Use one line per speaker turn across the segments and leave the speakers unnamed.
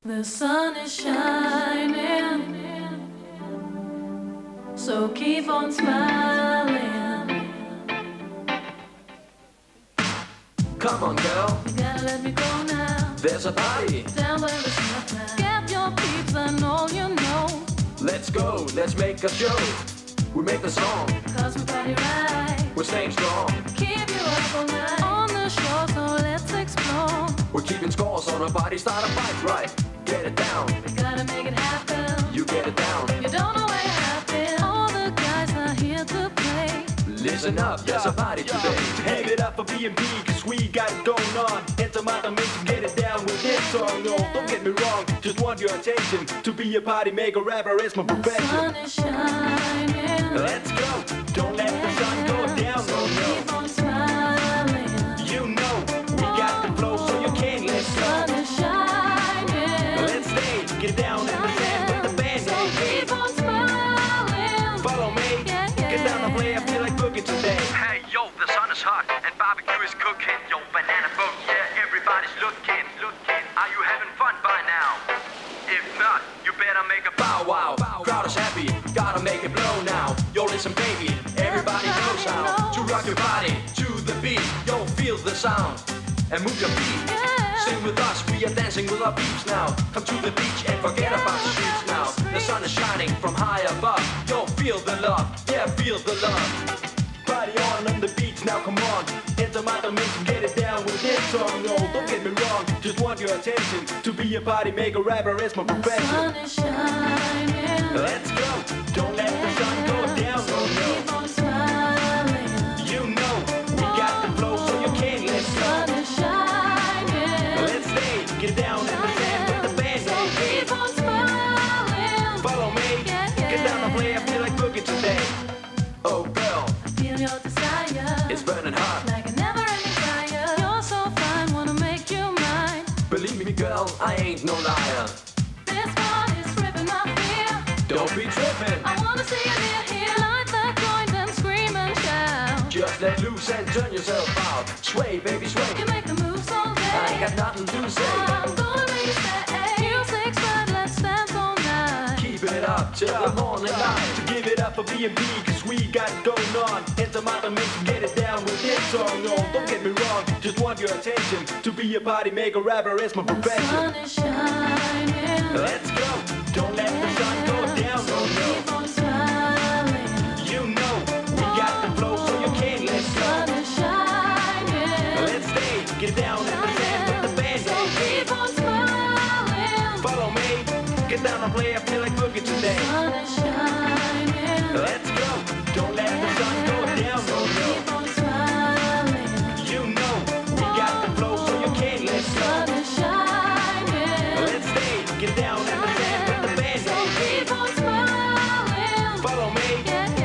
The sun is shining, so keep on smiling.
Come on, girl.
You gotta let me go now.
There's a party
Down by the snowman. Get your peeps and all you know.
Let's go, let's make a show. We make the song,
Cause we party right.
we're staying strong.
Keep you up all night. On the shore, so let's explore.
We're keeping scores on a party, start a fight, right? Get it down,
We gotta make it happen.
you get it down.
You don't know where you have been. All the guys are here to play.
Listen up, there's a party today.
Give it up for B&B, cause we got it going on. Enter my dimension, get it down with this song. No, don't get me wrong, just want your attention. To be a party maker, rapper is my
The
profession.
sun is shining.
Let's go, don't let the sun go down, no, no.
Keep on smiling.
You know, we got the flow, so you can't let
The
go.
sun is shining.
Let's stay, get down in the sand with the band.
So keep on smiling.
Follow me, get down and play, I feel like boogie today.
Hey, yo, the sun is hot and barbecue is cooking. Yo, banana boat, yeah, everybody's looking. Are you having fun by now? If not, you better make a
Bow wow, crowd is happy, gotta make it blow now. Yo, listen baby, everybody knows how to rock your body to the beat. Yo, feel the sound and move your feet. Sing with us, we are dancing with our peeps now. Come to the beach and forget about the streets now. The sun is shining from high above. Yo, feel the love, yeah, feel the love.
Party on the beach, now come on. Enter my dimension, get it down with this song. No, don't get me wrong, just want your attention. To be a party maker, rapper is my
The
profession.
sun is shining.
Let's go, don't let the sun go down, no, no.
Keep on smiling.
You know, we got the flow, so you can't let
The
go.
sun is shining.
Let's stay, get down in the sand with the band.
So keep on smiling.
Follow me, get down and play, I feel like boogie today.
Oh girl,
Feel your desire.
it's burning hot.
Like a never-ending fire. You're so fine, wanna make you mine.
Believe me girl, I ain't no liar.
This one is ripping my fear.
Don't be tripping,
I wanna see you near here. Light that joint and scream and shout.
just let loose and turn yourself out. Sway baby sway,
You make the moves all day.
I ain't got nothing to say.
I'm gonna make you stay. Music's right, let's dance all night.
Keep it up till the morning light.
To give it up for B&B, cause we got it going on. Enter my dimension, get it down with this song. No, don't get me wrong, just want your attention. To be a party maker, rapper is my
The
profession.
sun is shining.
Let's go, don't let the sun go down, no, no.
Keep on smiling.
You know, we got the flow, so you can't let
The
go.
sun is shining.
Let's stay, get down in the sand with the band.
So keep on smiling.
Follow me, get down and play, I feel like boogie today.
The sun is shining.
Let's go, don't let the sun go down, no, no.
Keep on smiling.
You know, we got the flow, so you can't let
The
go.
sun is shining.
Let's stay, get down in the sand with the band.
So keep on smiling.
Follow me,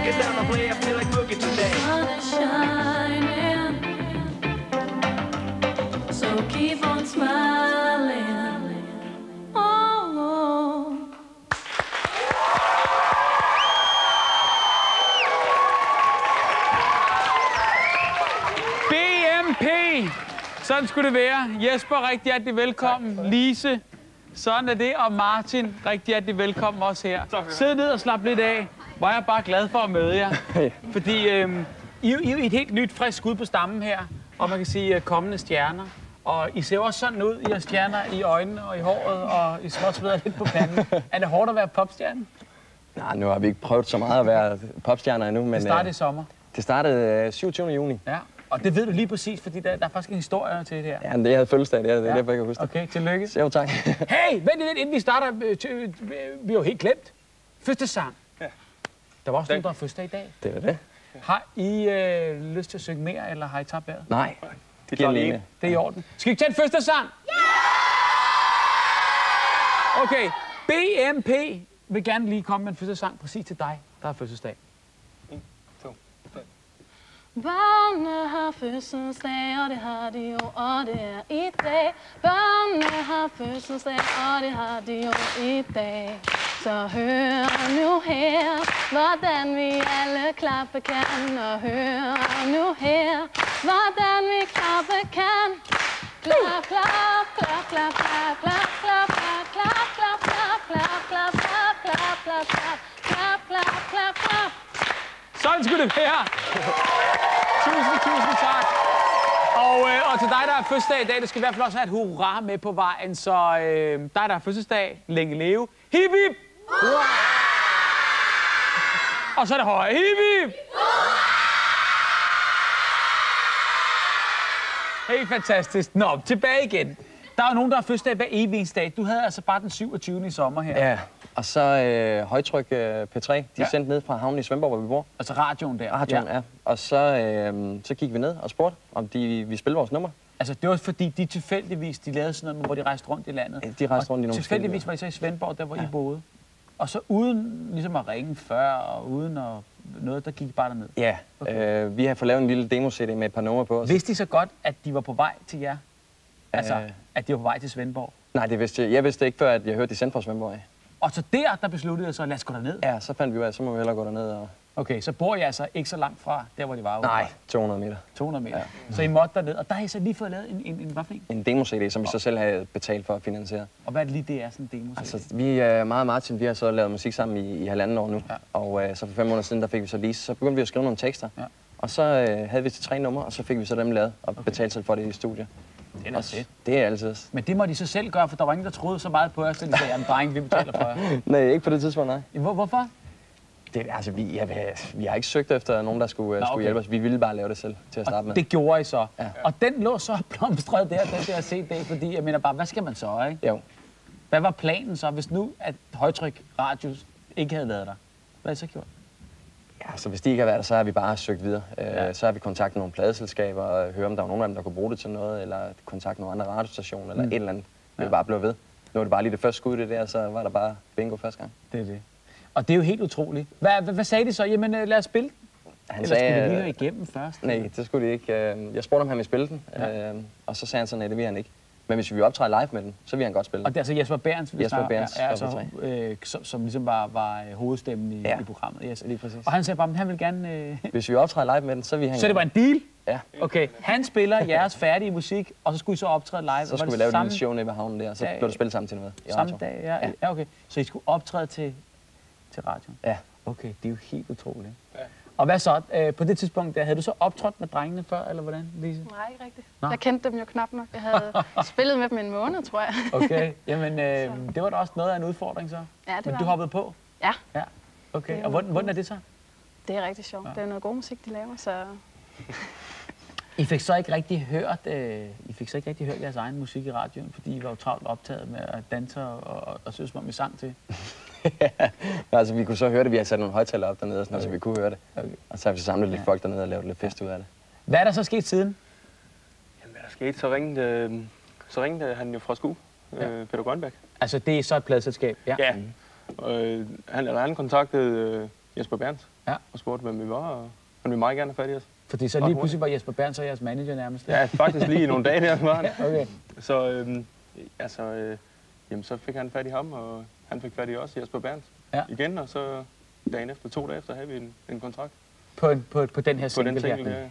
get down and play, I feel like boogie today.
The sun is shining. So keep on smiling. Oh, oh.
BMP! Sådan skulle det være. Jesper, rigtig hjertelig velkommen. Lise, sådan er det. Og Martin, rigtig hjertelig velkommen også her. Sid ned og slap lidt af. Hvor er jeg bare glad for at møde jer. Fordi I er et helt nyt, frisk skud på stammen her. Og man kan sige kommende stjerner. Og I ser også sådan ud. I har stjerner i øjnene og i håret, og I småsveder lidt på panden. Er det hårdt at være popstjerne?
Nej, nu har vi ikke prøvet så meget at være popstjerner endnu, men
Det startede i sommer.
det startede 27. juni.
Ja. Og det ved du lige præcis, fordi der er faktisk en historie til det her.
Ja, men jeg havde fødselsdag, det er derfor, jeg kan huske det.
Okay, tillykke.
Så jo, tak.
Hey, vent lidt, inden vi starter. Vi er jo helt glemt. Fødselsdag. Ja. Der var også nogen, der har fødselsdag i dag.
Det er det.
Har I lyst til at synge mere, eller har I tabt vejret?
Nej, det giver alene.
Det er i orden. Skal vi tage en fødselsdagssang? Ja! Okay, BMP vil gerne lige komme med en fødselsdagssang præcis til dig, der har fødselsdag.
Børnene har fødselsdag, og det har de jo, og det er i dag. Børnene har fødselsdag, og det har de jo i dag. Så hør nu her, hvordan vi alle klappe kan. Og hør nu her, hvordan vi klappe kan. Klap, klap, klap, klap, klap, klap, klap, klap, clap, clap, clap, clap, clap, clap, clap, clap, clap, clap, clap.
Sådan skulle det være. Tusind tak. Og til dig, der er fødselsdag i dag, det skal i hvert fald også have et hurra med på vejen. Så dig, der er fødselsdag, længe leve. Hip, hip! Og så er det høje. Hip, hip! Helt fantastisk. Nå, tilbage igen. Der er jo nogen, der har fødselsdag hver evig eneste dag. Du havde altså bare den 27. i sommer her.
Ja, og så højtryk P3. De er sendt ned fra havnen i Svendborg, hvor vi bor.
Altså radioen der.
Radioen, ja. Og så gik vi ned og spurgte, om vi spille vores nummer.
Altså, det var fordi, de tilfældigvis, de lavede sådan noget, hvor de rejste rundt i landet.
Ja, de rejste rundt i nogle
tilfældigvis var de så i Svendborg, der hvor I boede. Og så uden ligesom at ringe før, og uden at noget, der gik bare derned.
Ja, okay. Vi har fået lavet en lille demo-CD med et par numre på.
Vidste I så godt, at de var på vej til jer? Altså, at de var på vej til Svendborg?
Nej, det vidste jeg. Jeg vidste ikke før, at jeg hørte, de sendte fra Svendborg af.
Og så der besluttede jeg så, lad os gå derned?
Ja, så fandt vi ud af, så må vi hellere gå derned og...
Okay, så bor jeg altså ikke så langt fra der, hvor de var?
Nej, 200 meter.
200 meter. Ja. Så I måtte derned, og der har I så lige fået lavet
en demo-CD, som vi så selv havde betalt for at finansiere.
Og hvad er det lige, det er, sådan en demo-CD?
Altså, vi er meget Martin, vi har så lavet musik sammen i 1,5 år nu. Ja. Og så for 5 måneder siden, der fik vi så lige, så begyndte vi at skrive nogle tekster. Ja. Og så havde vi til 3 numre, og så fik vi så dem lavet og betalt selv for det i studiet.
Det er fedt.
Det er altid.
Men det må de så selv gøre, for der var ingen, der troede så meget på os, så de sagde, jamen drenge, vi betaler for jer.
Nej, ikke på det tidspunkt, nej.
Hvorfor?
Det, altså, vi har ikke søgt efter nogen, der skulle hjælpe os. Vi ville bare lave det selv til at starte med.
Det gjorde I så. Ja. Og den lå så blomstret der, den der CD, fordi jeg mener bare, hvad skal man så, ikke?
Jo.
Hvad var planen så, hvis nu, at højtryk radio ikke havde lavet dig? Hvad har I så gjort?
Ja, så hvis de ikke har været der, så har vi bare søgt videre. Så har vi kontaktet nogle pladeselskaber og høre, om der var nogen af dem, der kunne bruge det til noget, eller kontakte nogle andre radiostationer, eller et eller andet. Vi bare blev ved. Nu var det bare lige det første skud, det der, så var der bare bingo første gang.
Det er det. Og det er jo helt utroligt. Hvad sagde de så? Jamen, lad os spille den. Eller skulle de lige høre igennem først?
Nej, det skulle de ikke. Jeg spurgte, om han ville spille den, og så sagde han så, nej, det vil han ikke. Men hvis vi optræder live med den, så vil han godt spille den.
Og det er altså Jesper Bærens, som ligesom var hovedstemmen i programmet. Yes.
Lige præcis.
Og han sagde bare, at han vil gerne...
Hvis vi optræder live med den, så vil han...
Så det var en deal?
Ja.
Okay, han spiller jeres færdige musik, og så skulle I så optræde live.
Så skulle vi lave et lille show nede ved havnen der, og så blev det spillet sammen til noget.
Samme dag, ja, okay. Så I skulle optræde til radioen?
Ja.
Okay, det er jo helt utroligt. Ja. Og hvad så? På det tidspunkt, havde du så optrådt med drengene før, eller hvordan, Lise?
Nej, ikke rigtigt. Nå. Jeg kendte dem jo knap nok. Jeg havde spillet med dem en måned, tror jeg.
Okay, jamen det var da også noget af en udfordring så.
Ja, det
Men
var.
du hoppede på?
Ja.
Ja. Okay, og hvordan er det så?
Det er rigtig sjovt. Ja. Det er noget god musik, de laver, så...
I fik så ikke rigtig hørt, jeres egen musik i radioen, fordi I var jo travlt optaget med at danse og synes, som I sang til.
Ja, altså vi kunne så høre det, vi har sat nogle højtaler op dernede, så vi kunne høre det. Okay. Og så har vi så samlet lidt folk dernede og lavet lidt fest ud af det.
Hvad er der så sket siden?
Jamen, hvad der skete, så ringede han jo fra SKU, Peter Grønbæk.
Altså det er så et pladeselskab?
Ja. Han kontaktede Jesper Bærens og spurgte, hvem vi var, og han ville meget gerne have fat i os.
Fordi så lige pludselig var Jesper Bærens og jeres manager nærmest?
Ja, faktisk lige i nogle dage der var han.
Okay.
Så så fik han fat i ham, og han fik fat i os, Jesper Bærens, igen, og så 2 dage efter havde vi en kontrakt.
På den her single her?
Ja.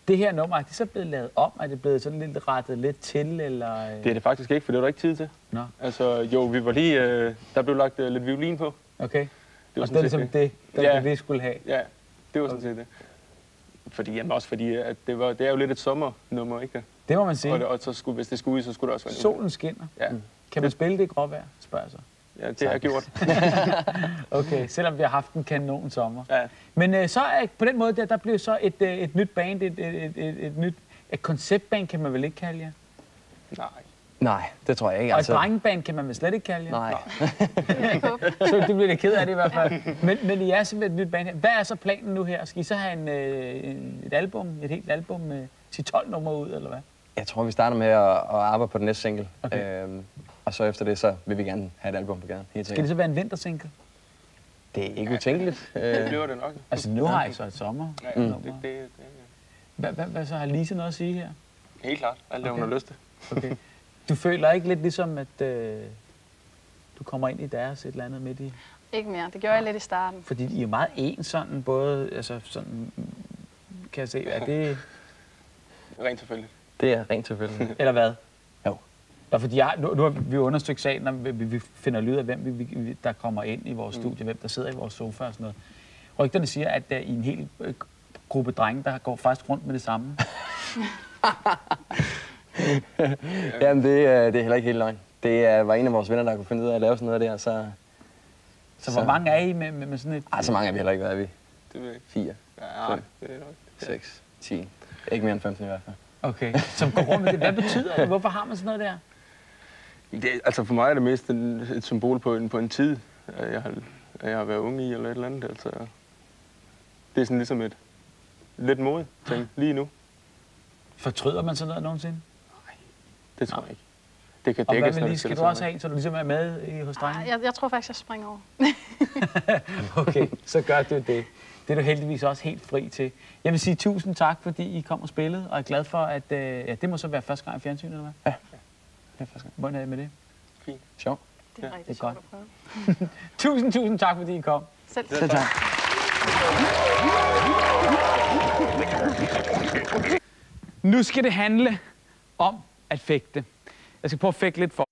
Det her nummer, er det så blevet lavet om? Er det blevet sådan lidt rettet lidt til, eller?
Det er det faktisk ikke, for det var der ikke tid til.
Nå.
Altså, jo, vi var lige, der blev lagt lidt violin på.
Okay.
Det var
og det er ligesom det skulle have?
Ja, det var sådan set det. Fordi at det er jo lidt et sommernummer, ikke?
Det må man sige.
Og så hvis det skulle ud, så skulle det også være
solen skinner. Ja. Kan man spille det i gråvejr, spørger jeg så?
Ja, det har jeg gjort.
Okay, selvom vi har haft en kanon sommer.
Ja.
Men så på den måde der blev så et nyt band, et konceptband kan man vel ikke kalde jer?
Nej, det tror jeg ikke.
Og et drengeband kan man vel slet ikke kalde jer?
Nej.
Så det bliver lidt ked af det i hvert fald. Men I er simpelthen et nyt band her. Hvad er så planen nu her? Skal I så have et helt album med 10-12 numre ud, eller hvad?
Jeg tror, vi starter med at arbejde på den næste single. Okay. Og så efter det, så vil vi gerne have et album på gaden.
Skal det så være en vintersingle?
Det er ikke utænkeligt.
Det bliver det nok.
Altså nu har I så et sommer.
Ja,
Hvad så? Har Lise noget at sige her?
Helt klart. Alt det, hun har lyst til.
Okay. Du føler ikke lidt ligesom, at du kommer ind i deres et eller andet midt i?
Ikke mere. Det gjorde jeg lidt i starten.
Fordi I er meget ens sådan, både, altså sådan, kan jeg se, er det...
Rent tilfældigt.
Det er rent tilfældigt.
Eller hvad?
Jo.
Ja, fordi nu har vi undersøgt sagen, når vi finder lyd af, hvem der kommer ind i vores studie, hvem der sidder i vores sofa og sådan noget. Rygterne siger, at der i en hel gruppe drenge, der går faktisk rundt med det samme.
Jamen, det er heller ikke helt løgn. Det var en af vores venner, der kunne finde ud af at lave sådan noget der,
Så hvor mange er I med sådan et...
Ej, så mange er vi heller ikke, hvad er vi?
Det ved jeg ikke.
4,
Ja,
5,
det er nok.
6, 10. Ikke mere end 15 i hvert fald.
Okay, som går rundt med det. Hvad betyder det? Hvorfor har man sådan noget der?
Altså for mig er det mest et symbol på en tid, jeg har været ung i eller et eller andet. Altså, det er sådan ligesom et lidt mode ting lige nu.
Fortryder man sådan noget nogensinde?
Nej, det tror jeg ikke. Det kan
og
dækkes,
hvad med lige, skal du også have en, så du ligesom er med hos drengene?
Jeg tror faktisk, jeg springer over.
Okay, så gør du det. Det er du heldigvis også helt fri til. Jeg vil sige 1000 tak, fordi I kom og spillede, og er glad for, at det må så være første gang i fjernsynet, eller hvad?
Ja, det er første gang.
Hvordan er det med det?
Fint.
Sjov.
Det er rigtig
det er
sjovt
godt.
at prøve.
Tusind tak, fordi I kom.
Selv
tak.
Nu skal det handle om at fægte. Jeg skal prøve at fægte lidt for